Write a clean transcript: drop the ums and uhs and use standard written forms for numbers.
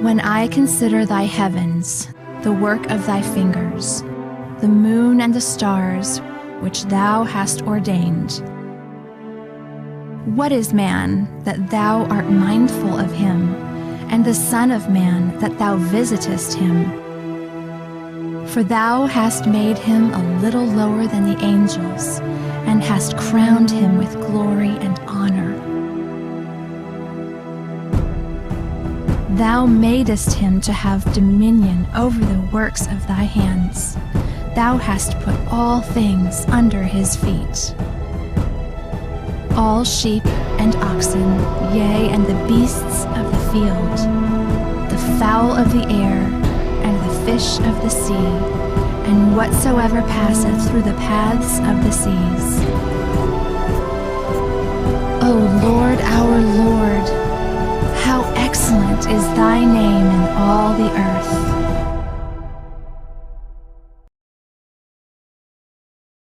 When I consider thy heavens, the work of thy fingers, the moon and the stars which thou hast ordained. What is man that thou art mindful of him, and the Son of Man that thou visitest him? For thou hast made him a little lower than the angels, and hast crowned him with glory and honor. Thou madest him to have dominion over the works of thy hands. Thou hast put all things under his feet. All sheep and oxen, yea, and the beasts of the field, the fowl of the air, and the fish of the sea, and whatsoever passeth through the paths of the seas. O Lord, our Lord, how excellent is thy name in all the earth.